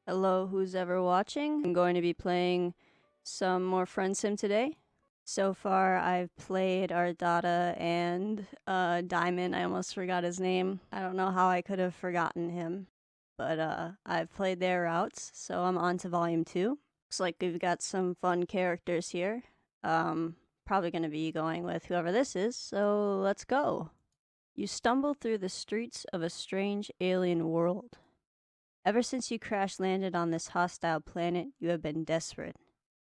Hello, who's ever watching? I'm going to be playing some more Friendsim today. So far, I've played Ardata and Diamond. I almost forgot his name. I don't know how I could have forgotten him. But I've played their routes, so I'm on to Volume 2. Looks like we've got some fun characters here. Probably going to be going with whoever this is, so let's go. You stumble through the streets of a strange alien world. Ever since you crash landed on this hostile planet, you have been desperate.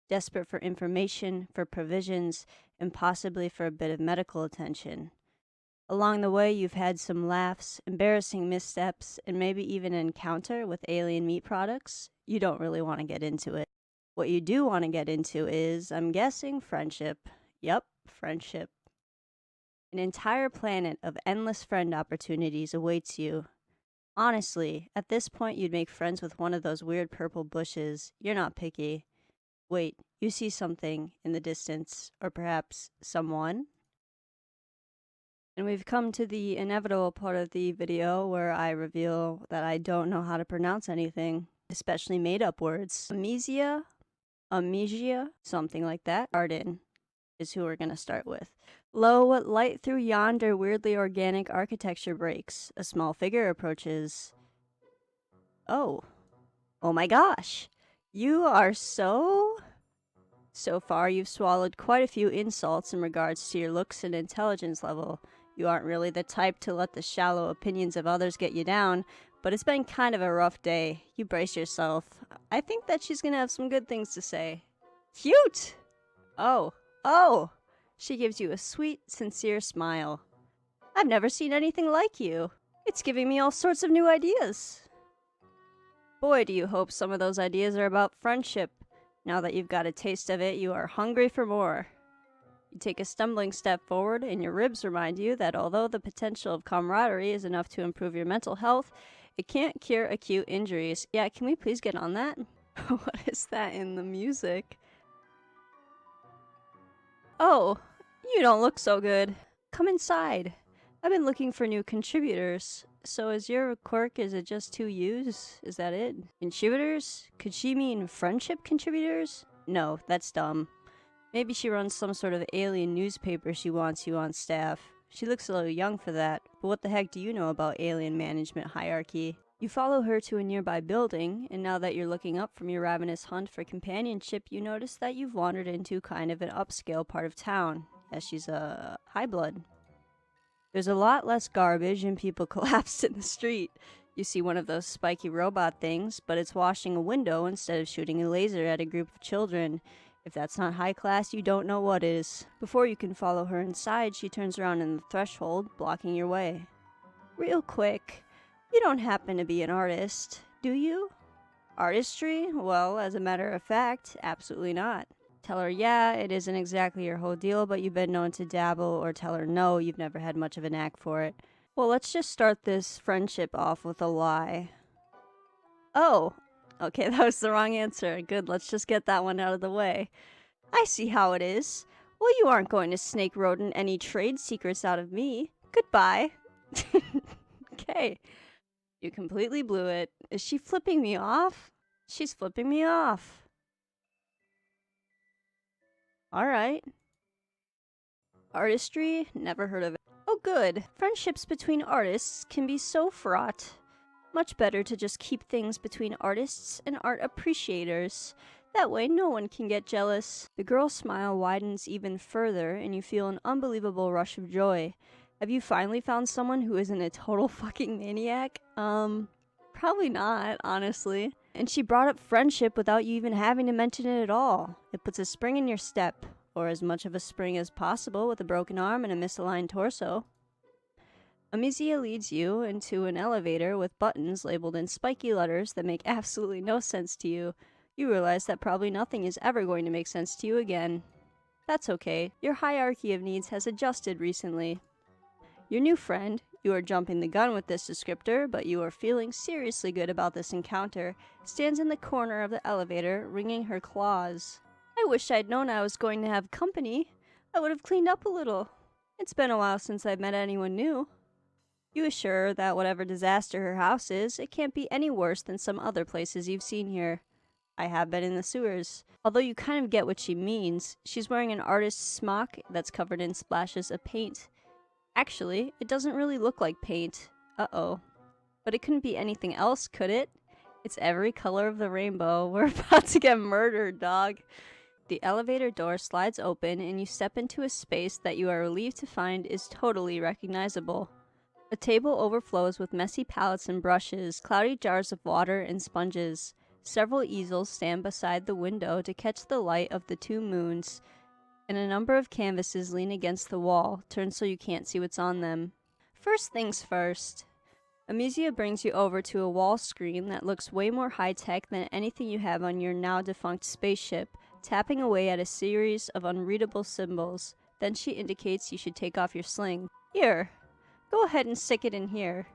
Desperate for information, for provisions, and possibly for a bit of medical attention. Along the way, you've had some laughs, embarrassing missteps, and maybe even an encounter with alien meat products. You don't really want to get into it. What you do want to get into is, I'm guessing, friendship. Yep, friendship. An entire planet of endless friend opportunities awaits you. Honestly, at this point you'd make friends with one of those weird purple bushes. You're not picky. Wait, you see something in the distance, or perhaps someone? And we've come to the inevitable part of the video where I reveal that I don't know how to pronounce anything, especially made-up words. Amisia, something like that. Arden is who we're going to start with. Lo, what light through yonder weirdly organic architecture breaks. A small figure approaches. Oh my gosh. You are so far, you've swallowed quite a few insults in regards to your looks and intelligence level. You aren't really the type to let the shallow opinions of others get you down, but it's been kind of a rough day. You brace yourself. I think that she's gonna have some good things to say. Cute! Oh. She gives you a sweet, sincere smile. I've never seen anything like you. It's giving me all sorts of new ideas. Boy, do you hope some of those ideas are about friendship. Now that you've got a taste of it, you are hungry for more. You take a stumbling step forward, and your ribs remind you that although the potential of camaraderie is enough to improve your mental health, it can't cure acute injuries. Yeah, can we please get on that? What is that in the music? Oh, you don't look so good. Come inside. I've been looking for new contributors. So is your quirk, is it just 2 U's? Is that it? Contributors? Could she mean friendship contributors? No, that's dumb. Maybe she runs some sort of alien newspaper she wants you on staff. She looks a little young for that, but what the heck do you know about alien management hierarchy? You follow her to a nearby building, and now that you're looking up from your ravenous hunt for companionship, you notice that you've wandered into kind of an upscale part of town, as she's a high blood. There's a lot less garbage and people collapsed in the street. You see one of those spiky robot things, but it's washing a window instead of shooting a laser at a group of children. If that's not high class, you don't know what is. Before you can follow her inside, she turns around in the threshold, blocking your way. Real quick, you don't happen to be an artist, do you? Artistry? Well, as a matter of fact, absolutely not. Tell her, yeah, it isn't exactly your whole deal, but you've been known to dabble, or tell her, no, you've never had much of a knack for it. Well, let's just start this friendship off with a lie. Oh, okay, that was the wrong answer. Good, let's just get that one out of the way. I see how it is. Well, you aren't going to snake rodent any trade secrets out of me. Goodbye. Okay. You completely blew it. Is she flipping me off? She's flipping me off. Alright. Artistry? Never heard of it. Oh good. Friendships between artists can be so fraught. Much better to just keep things between artists and art appreciators. That way no one can get jealous. The girl's smile widens even further and you feel an unbelievable rush of joy. Have you finally found someone who isn't a total fucking maniac? Probably not, honestly. And she brought up friendship without you even having to mention it at all. It puts a spring in your step, or as much of a spring as possible with a broken arm and a misaligned torso. Amisia leads you into an elevator with buttons labeled in spiky letters that make absolutely no sense to you. You realize that probably nothing is ever going to make sense to you again. That's okay. Your hierarchy of needs has adjusted recently. Your new friend, you are jumping the gun with this descriptor, but you are feeling seriously good about this encounter, stands in the corner of the elevator, wringing her claws. I wish I'd known I was going to have company. I would have cleaned up a little. It's been a while since I've met anyone new. You assure her that whatever disaster her house is, it can't be any worse than some other places you've seen here. I have been in the sewers. Although you kind of get what she means, she's wearing an artist's smock that's covered in splashes of paint. Actually, it doesn't really look like paint. Uh-oh. But it couldn't be anything else, could it? It's every color of the rainbow. We're about to get murdered, dog. The elevator door slides open and you step into a space that you are relieved to find is totally recognizable. A table overflows with messy palettes and brushes, cloudy jars of water and sponges. Several easels stand beside the window to catch the light of the two moons, and a number of canvases lean against the wall, turned so you can't see what's on them. First things first. Amisia brings you over to a wall screen that looks way more high-tech than anything you have on your now-defunct spaceship, tapping away at a series of unreadable symbols. Then she indicates you should take off your sling. Here, go ahead and stick it in here.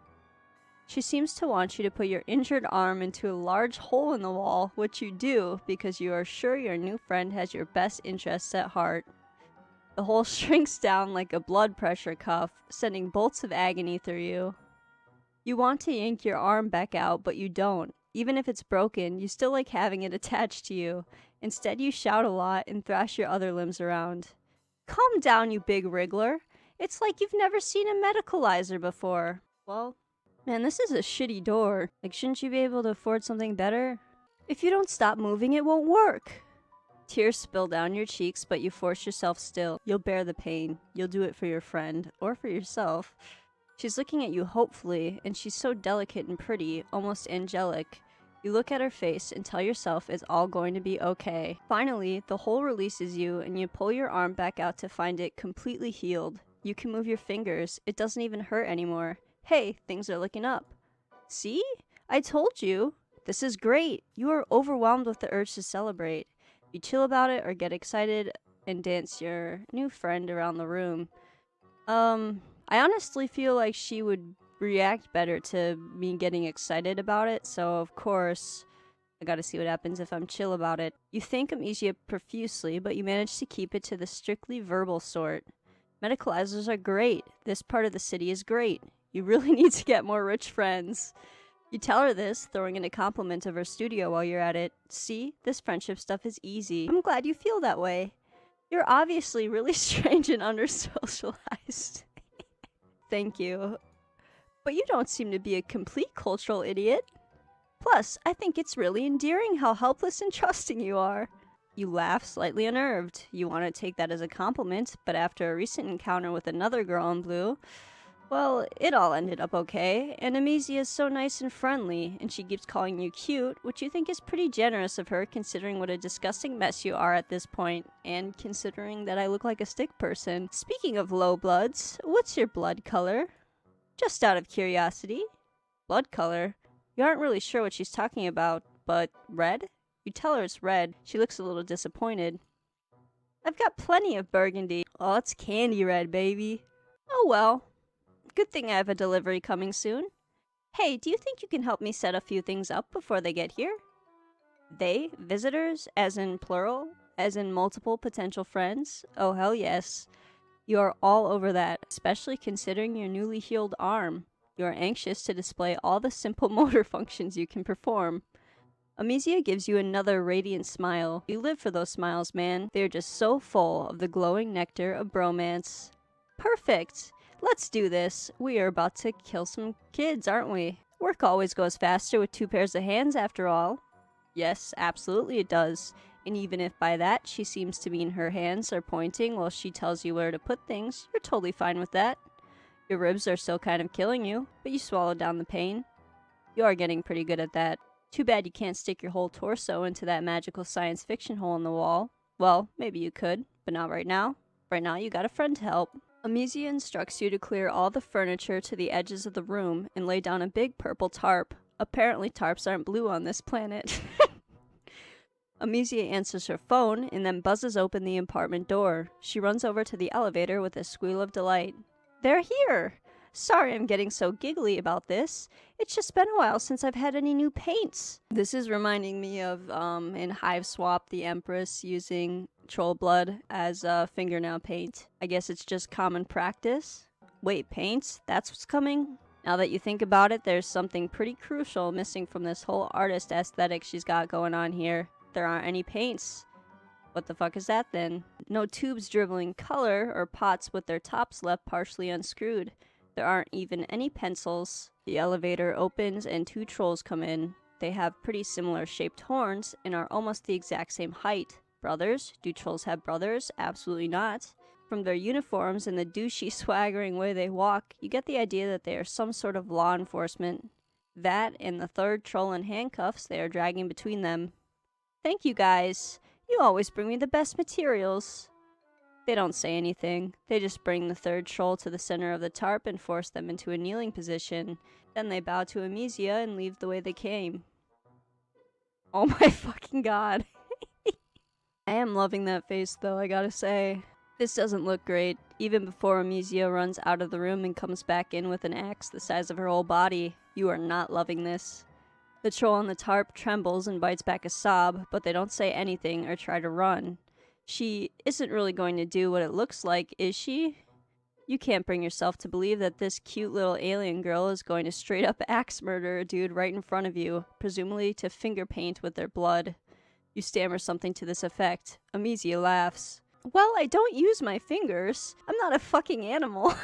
She seems to want you to put your injured arm into a large hole in the wall, which you do because you are sure your new friend has your best interests at heart. The hole shrinks down like a blood pressure cuff, sending bolts of agony through you. You want to yank your arm back out, but you don't. Even if it's broken, you still like having it attached to you. Instead, you shout a lot and thrash your other limbs around. Calm down, you big wriggler. It's like you've never seen a medicalizer before. Well, man, this is a shitty door. Like, shouldn't you be able to afford something better? If you don't stop moving, it won't work. Tears spill down your cheeks, but you force yourself still. You'll bear the pain. You'll do it for your friend, or for yourself. She's looking at you hopefully, and she's so delicate and pretty, almost angelic. You look at her face and tell yourself it's all going to be okay. Finally, the hole releases you, and you pull your arm back out to find it completely healed. You can move your fingers. It doesn't even hurt anymore. Hey, things are looking up. See? I told you. This is great. You are overwhelmed with the urge to celebrate. You chill about it or get excited and dance your new friend around the room. I honestly feel like she would react better to me getting excited about it, so of course, I gotta see what happens if I'm chill about it. You thank Amisia profusely, but you manage to keep it to the strictly verbal sort. Medicalizers are great. This part of the city is great. You really need to get more rich friends. You tell her this, throwing in a compliment of her studio while you're at it. See, this friendship stuff is easy. I'm glad you feel that way. You're obviously really strange and under-socialized. Thank you. But you don't seem to be a complete cultural idiot. Plus, I think it's really endearing how helpless and trusting you are. You laugh, slightly unnerved. You want to take that as a compliment, but after a recent encounter with another girl in blue, well, it all ended up okay, and Amisia is so nice and friendly, and she keeps calling you cute, which you think is pretty generous of her considering what a disgusting mess you are at this point, and considering that I look like a stick person. Speaking of low bloods, what's your blood color? Just out of curiosity. Blood color? You aren't really sure what she's talking about, but red? You tell her it's red. She looks a little disappointed. I've got plenty of burgundy. Oh, it's candy red, baby. Oh well. Good thing I have a delivery coming soon. Hey, do you think you can help me set a few things up before they get here? They? Visitors? As in plural? As in multiple potential friends? Oh, hell yes. You are all over that, especially considering your newly healed arm. You are anxious to display all the simple motor functions you can perform. Amisia gives you another radiant smile. You live for those smiles, man. They are just so full of the glowing nectar of bromance. Perfect! Let's do this. We are about to kill some kids, aren't we? Work always goes faster with two pairs of hands, after all. Yes, absolutely it does. And even if by that she seems to mean her hands are pointing while she tells you where to put things, you're totally fine with that. Your ribs are still kind of killing you, but you swallow down the pain. You are getting pretty good at that. Too bad you can't stick your whole torso into that magical science fiction hole in the wall. Well, maybe you could, but not right now. Right now you got a friend to help. Amisia instructs you to clear all the furniture to the edges of the room and lay down a big purple tarp. Apparently tarps aren't blue on this planet. Amisia answers her phone and then buzzes open the apartment door. She runs over to the elevator with a squeal of delight. They're here! Sorry I'm getting so giggly about this. It's just been a while since I've had any new paints. This is reminding me of in Hive Swap, the Empress using troll blood as fingernail paint. I guess it's just common practice. Wait, paints? That's what's coming? Now that you think about it, there's something pretty crucial missing from this whole artist aesthetic she's got going on here. There aren't any paints. What the fuck is that then? No tubes dribbling color or pots with their tops left partially unscrewed. There aren't even any pencils. The elevator opens and two trolls come in. They have pretty similar shaped horns and are almost the exact same height. Brothers? Do trolls have brothers? Absolutely not. From their uniforms and the douchey, swaggering way they walk, you get the idea that they are some sort of law enforcement. That and the third troll in handcuffs they are dragging between them. Thank you guys. You always bring me the best materials. They don't say anything. They just bring the third troll to the center of the tarp and force them into a kneeling position. Then they bow to Amisia and leave the way they came. Oh my fucking god. I am loving that face though, I gotta say. This doesn't look great. Even before Amisia runs out of the room and comes back in with an axe the size of her whole body, you are not loving this. The troll on the tarp trembles and bites back a sob, but they don't say anything or try to run. She isn't really going to do what it looks like, is she? You can't bring yourself to believe that this cute little alien girl is going to straight up axe murder a dude right in front of you, presumably to finger paint with their blood. You stammer something to this effect. Amisia laughs. Well, I don't use my fingers. I'm not a fucking animal.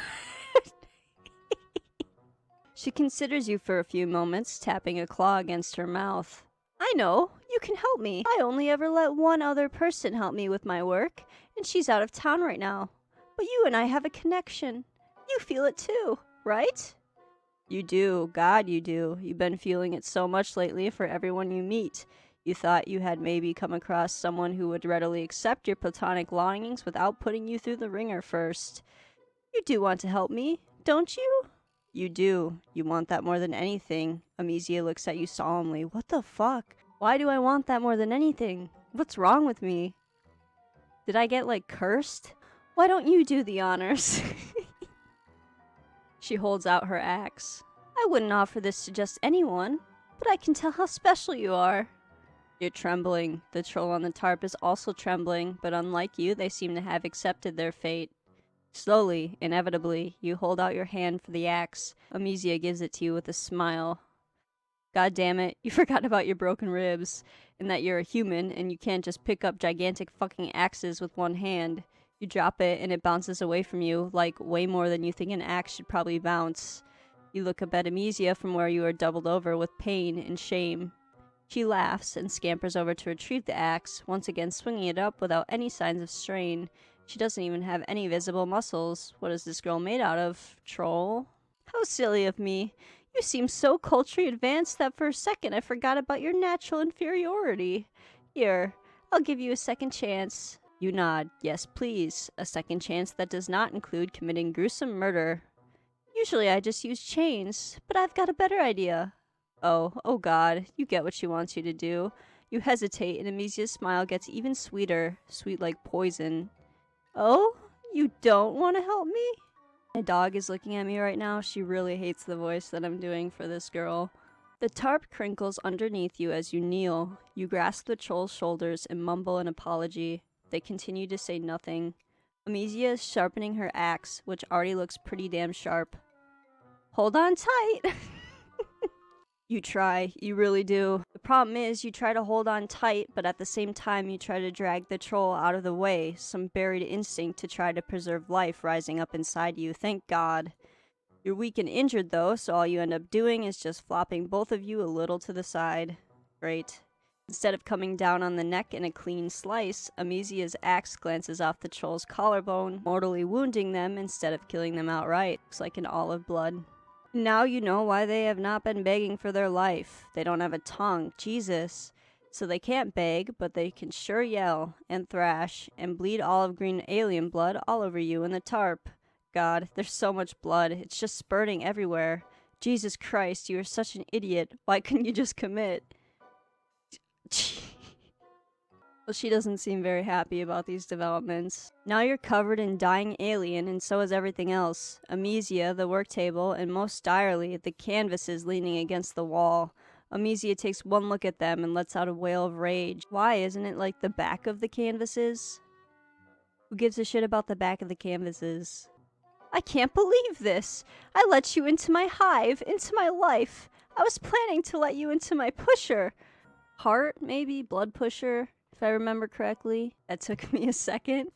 She considers you for a few moments, tapping a claw against her mouth. I know. You can help me. I only ever let one other person help me with my work, and she's out of town right now. But you and I have a connection. You feel it too, right? You do. God, you do. You've been feeling it so much lately for everyone you meet. You thought you had maybe come across someone who would readily accept your platonic longings without putting you through the ringer first. You do want to help me, don't you? You do. You want that more than anything. Amisia looks at you solemnly. What the fuck? Why do I want that more than anything? What's wrong with me? Did I get, like, cursed? Why don't you do the honors? She holds out her axe. I wouldn't offer this to just anyone, but I can tell how special you are. You're trembling. The troll on the tarp is also trembling, but unlike you, they seem to have accepted their fate. Slowly, inevitably, you hold out your hand for the axe. Amisia gives it to you with a smile. God damn it, you forgot about your broken ribs, and that you're a human, and you can't just pick up gigantic fucking axes with one hand. You drop it, and it bounces away from you, like way more than you think an axe should probably bounce. You look up at Amisia from where you are doubled over with pain and shame. She laughs and scampers over to retrieve the axe, once again swinging it up without any signs of strain. She doesn't even have any visible muscles. What is this girl made out of? Troll? How silly of me. You seem so culturally advanced that for a second I forgot about your natural inferiority. Here, I'll give you a second chance. You nod. Yes, please. A second chance that does not include committing gruesome murder. Usually I just use chains, but I've got a better idea. Oh god, you get what she wants you to do. You hesitate, and Amisia's smile gets even sweeter, sweet like poison. Oh? You don't want to help me? My dog is looking at me right now. She really hates the voice that I'm doing for this girl. The tarp crinkles underneath you as you kneel. You grasp the troll's shoulders and mumble an apology. They continue to say nothing. Amisia is sharpening her axe, which already looks pretty damn sharp. Hold on tight! You try, you really do. The problem is you try to hold on tight, but at the same time you try to drag the troll out of the way, some buried instinct to try to preserve life rising up inside you, thank God. You're weak and injured though, so all you end up doing is just flopping both of you a little to the side. Great. Instead of coming down on the neck in a clean slice, Amisia's axe glances off the troll's collarbone, mortally wounding them instead of killing them outright. Looks like an olive blood. Now you know why they have not been begging for their life. They don't have a tongue, Jesus. So they can't beg, but they can sure yell, and thrash, and bleed olive green alien blood all over you in the tarp. God, there's so much blood, it's just spurting everywhere. Jesus Christ, you are such an idiot. Why couldn't you just commit? Well, she doesn't seem very happy about these developments. Now you're covered in dying alien, and so is everything else. Amisia, the work table, and most direly, the canvases leaning against the wall. Amisia takes one look at them and lets out a wail of rage. Why isn't it like the back of the canvases? Who gives a shit about the back of the canvases? I can't believe this. I let you into my hive, into my life. I was planning to let you into my pusher. Heart, maybe? Blood pusher, if I remember correctly. That took me a second.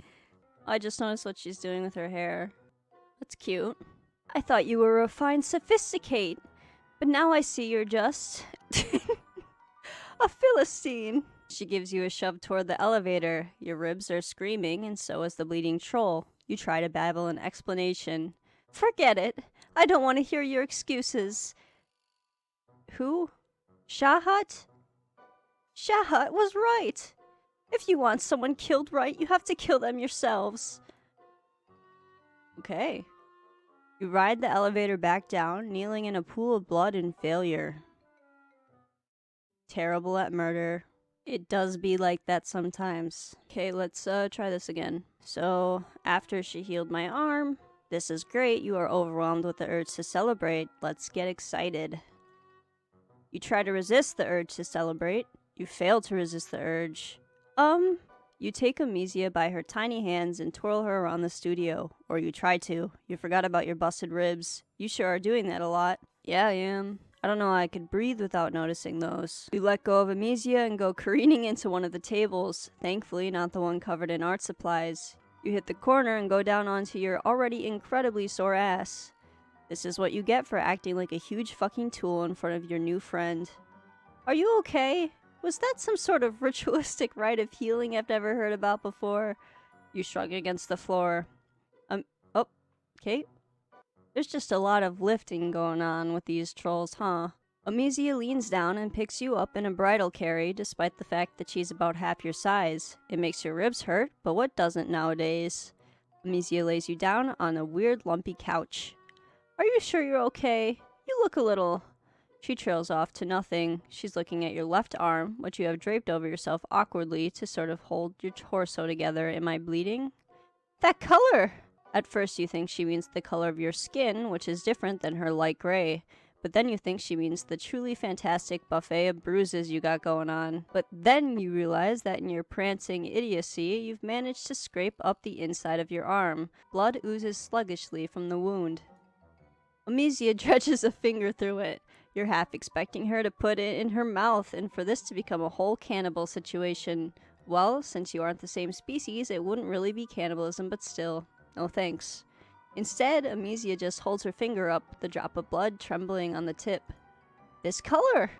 I just noticed what she's doing with her hair. That's cute. I thought you were refined, sophisticate. But now I see you're just... a Philistine. She gives you a shove toward the elevator. Your ribs are screaming, and so is the bleeding troll. You try to babble an explanation. Forget it. I don't want to hear your excuses. Who? Shahat? Shahat was right. If you want someone killed right, you have to kill them yourselves. Okay. You ride the elevator back down, kneeling in a pool of blood and failure. Terrible at murder. It does be like that sometimes. Okay, let's try this again. So, after she healed my arm, this is great. You are overwhelmed with the urge to celebrate. Let's get excited. You try to resist the urge to celebrate. You fail to resist the urge. You take Amisia by her tiny hands and twirl her around the studio. Or you try to. You forgot about your busted ribs. You sure are doing that a lot. Yeah, I am. I don't know how I could breathe without noticing those. You let go of Amisia and go careening into one of the tables. Thankfully, not the one covered in art supplies. You hit the corner and go down onto your already incredibly sore ass. This is what you get for acting like a huge fucking tool in front of your new friend. Are you okay? Was that some sort of ritualistic rite of healing I've never heard about before? You shrug against the floor. Oh, okay. There's just a lot of lifting going on with these trolls, huh? Amisia leans down and picks you up in a bridal carry, despite the fact that she's about half your size. It makes your ribs hurt, but what doesn't nowadays? Amisia lays you down on a weird lumpy couch. Are you sure you're okay? You look a little... She trails off to nothing. She's looking at your left arm, which you have draped over yourself awkwardly to sort of hold your torso together. Am I bleeding? That color! At first you think she means the color of your skin, which is different than her light gray. But then you think she means the truly fantastic buffet of bruises you got going on. But then you realize that in your prancing idiocy, you've managed to scrape up the inside of your arm. Blood oozes sluggishly from the wound. Amisia dredges a finger through it. You're half expecting her to put it in her mouth and for this to become a whole cannibal situation. Well, since you aren't the same species, it wouldn't really be cannibalism, but still. No thanks. Instead, Amisia just holds her finger up, the drop of blood trembling on the tip. This color!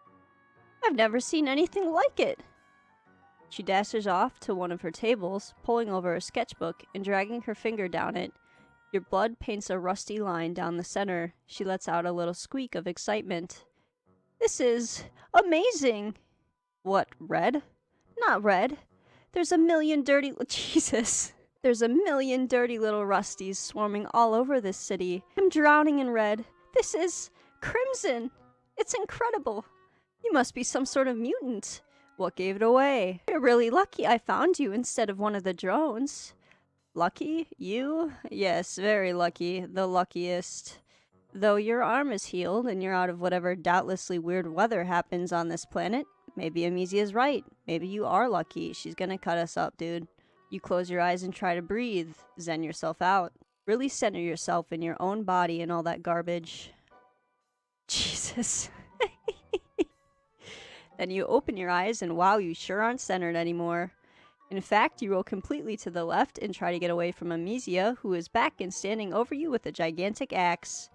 I've never seen anything like it! She dashes off to one of her tables, pulling over a sketchbook and dragging her finger down it. Your blood paints a rusty line down the center. She lets out a little squeak of excitement. This is amazing! What, red? Not red. There's a million dirty... Jesus. There's a million dirty little rusties swarming all over this city. I'm drowning in red. This is crimson. It's incredible. You must be some sort of mutant. What gave it away? You're really lucky I found you instead of one of the drones. Lucky? You? Yes, very lucky. The luckiest. Though your arm is healed and you're out of whatever doubtlessly weird weather happens on this planet, maybe Amisia's right. Maybe you are lucky. She's gonna cut us up, dude. You close your eyes and try to breathe. Zen yourself out. Really center yourself in your own body and all that garbage. Jesus. Then you open your eyes and wow, you sure aren't centered anymore. In fact, you roll completely to the left and try to get away from Amisia, who is back and standing over you with a gigantic axe.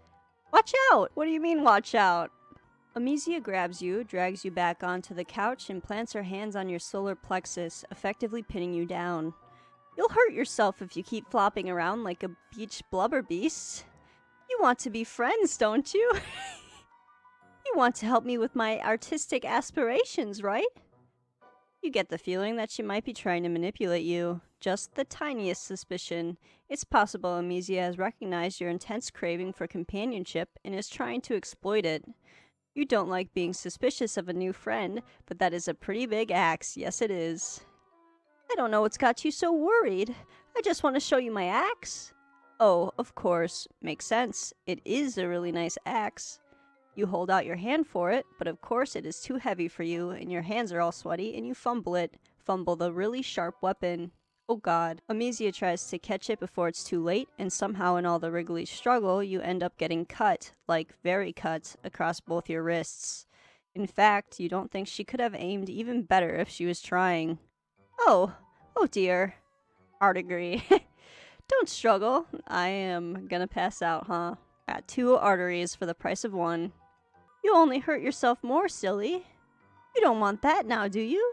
Watch out! What do you mean, watch out? Amisia grabs you, drags you back onto the couch, and plants her hands on your solar plexus, effectively pinning you down. You'll hurt yourself if you keep flopping around like a beach blubber beast. You want to be friends, don't you? You want to help me with my artistic aspirations, right? You get the feeling that she might be trying to manipulate you. Just the tiniest suspicion. It's possible Amisia has recognized your intense craving for companionship and is trying to exploit it. You don't like being suspicious of a new friend, but that is a pretty big axe. Yes, it is. I don't know what's got you so worried. I just want to show you my axe. Oh, of course. Makes sense. It is a really nice axe. You hold out your hand for it, but of course it is too heavy for you, and your hands are all sweaty, and you fumble it. Fumble the really sharp weapon. Oh god. Amisia tries to catch it before it's too late, and somehow in all the wriggly struggle, you end up getting cut, like very cut, across both your wrists. In fact, you don't think she could have aimed even better if she was trying. Oh dear. Artery. Don't struggle. I am gonna pass out, huh? Got 2 arteries for the price of 1. You only hurt yourself more, silly. You don't want that now, do you?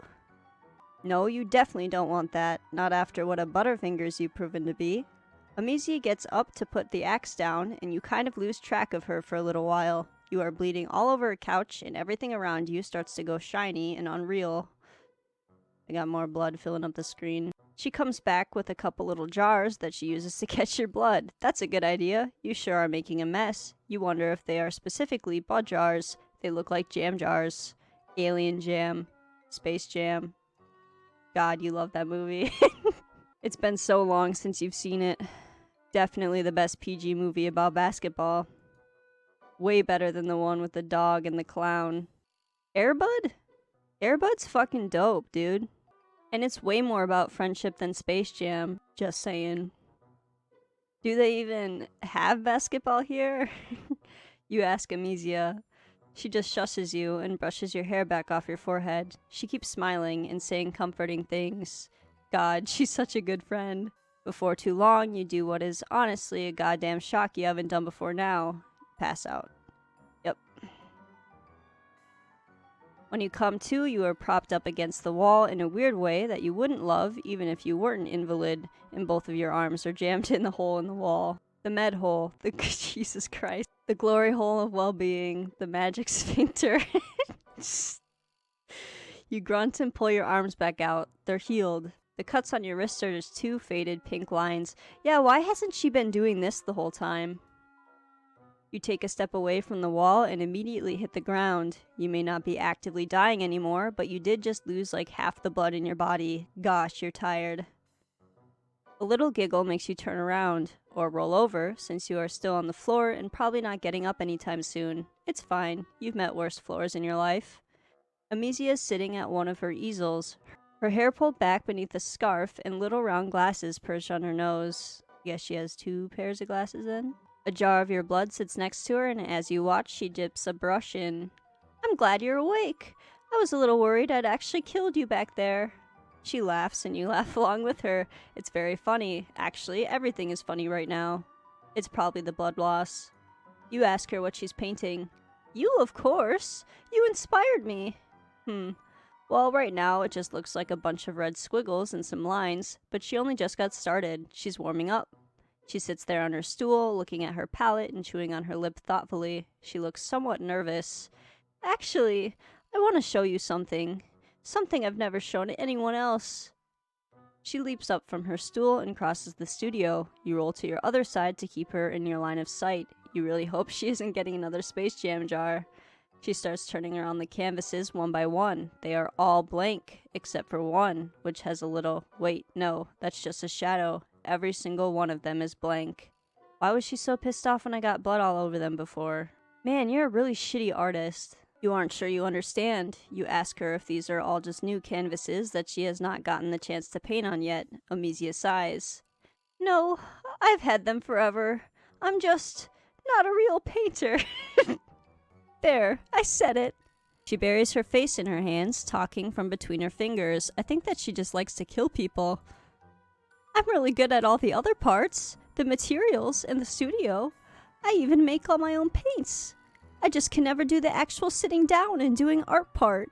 No, you definitely don't want that. Not after what a butterfingers you've proven to be. Amisia gets up to put the axe down, and you kind of lose track of her for a little while. You are bleeding all over a couch, and everything around you starts to go shiny and unreal. I got more blood filling up the screen. She comes back with a couple little jars that she uses to catch your blood. That's a good idea. You sure are making a mess. You wonder if they are specifically blood jars. They look like jam jars. Alien Jam. Space Jam. God, you love that movie. It's been so long since you've seen it. Definitely the best PG movie about basketball. Way better than the one with the dog and the clown. Air Bud? Air Bud's fucking dope, dude. And it's way more about friendship than Space Jam. Just saying. Do they even have basketball here? You ask Amisia. She just shushes you and brushes your hair back off your forehead. She keeps smiling and saying comforting things. God, she's such a good friend. Before too long, you do what is honestly a goddamn shock you haven't done before now. Pass out. Yep. When you come to, you are propped up against the wall in a weird way that you wouldn't love even if you weren't an invalid, and both of your arms are jammed in the hole in the wall. The med hole. The Jesus Christ. The glory hole of well-being. The magic sphincter. You grunt and pull your arms back out. They're healed. The cuts on your wrists are just 2 faded pink lines. Yeah, why hasn't she been doing this the whole time? You take a step away from the wall and immediately hit the ground. You may not be actively dying anymore, but you did just lose like half the blood in your body. Gosh, you're tired. A little giggle makes you turn around, or roll over, since you are still on the floor and probably not getting up anytime soon. It's fine. You've met worse floors in your life. Amisia is sitting at one of her easels, her hair pulled back beneath a scarf and little round glasses perched on her nose. I guess she has 2 pairs of glasses then? A jar of your blood sits next to her, and as you watch, she dips a brush in. I'm glad you're awake. I was a little worried I'd actually killed you back there. She laughs, and you laugh along with her. It's very funny. Actually, everything is funny right now. It's probably the blood loss. You ask her what she's painting. You, of course. You inspired me. Well, right now, it just looks like a bunch of red squiggles and some lines, but she only just got started. She's warming up. She sits there on her stool, looking at her palette and chewing on her lip thoughtfully. She looks somewhat nervous. Actually, I want to show you something. Something I've never shown anyone else. She leaps up from her stool and crosses the studio. You roll to your other side to keep her in your line of sight. You really hope she isn't getting another Space Jam jar. She starts turning around the canvases one by one. They are all blank, except for one, which has a little, wait, no, that's just a shadow. Every single one of them is blank. Why was she so pissed off when I got blood all over them before? Man, you're a really shitty artist. You aren't sure you understand. You ask her if these are all just new canvases that she has not gotten the chance to paint on yet. Amisia sighs. No, I've had them forever. I'm just not a real painter. There, I said it. She buries her face in her hands, talking from between her fingers. I think that she just likes to kill people. I'm really good at all the other parts, the materials, and the studio. I even make all my own paints. I just can never do the actual sitting down and doing art part.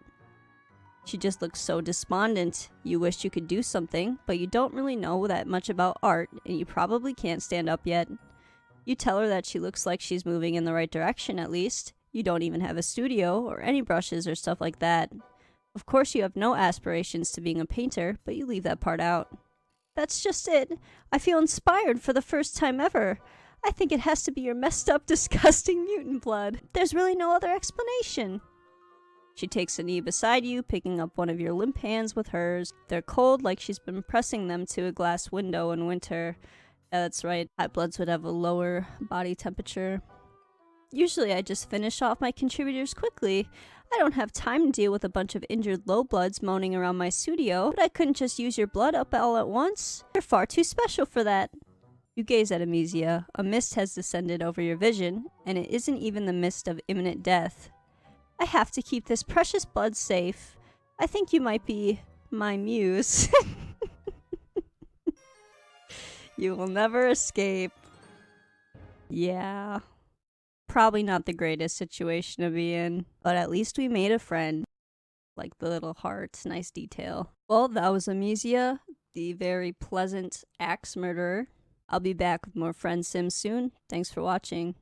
She just looks so despondent. You wish you could do something, but you don't really know that much about art, and you probably can't stand up yet. You tell her that she looks like she's moving in the right direction at least. You don't even have a studio or any brushes or stuff like that. Of course you have no aspirations to being a painter, but you leave that part out. That's just it. I feel inspired for the first time ever. I think it has to be your messed up, disgusting mutant blood. There's really no other explanation. She takes a knee beside you, picking up one of your limp hands with hers. They're cold, like she's been pressing them to a glass window in winter. Yeah, that's right. Hot bloods would have a lower body temperature. Usually I just finish off my contributors quickly. I don't have time to deal with a bunch of injured low-bloods moaning around my studio, but I couldn't just use your blood up all at once. You're far too special for that. You gaze at Amisia. A mist has descended over your vision, and it isn't even the mist of imminent death. I have to keep this precious blood safe. I think you might be my muse. You will never escape. Yeah. Probably not the greatest situation to be in, but at least we made a friend. Like the little hearts, nice detail. Well, that was Amisia, the very pleasant axe murderer. I'll be back with more Friendsim soon. Thanks for watching.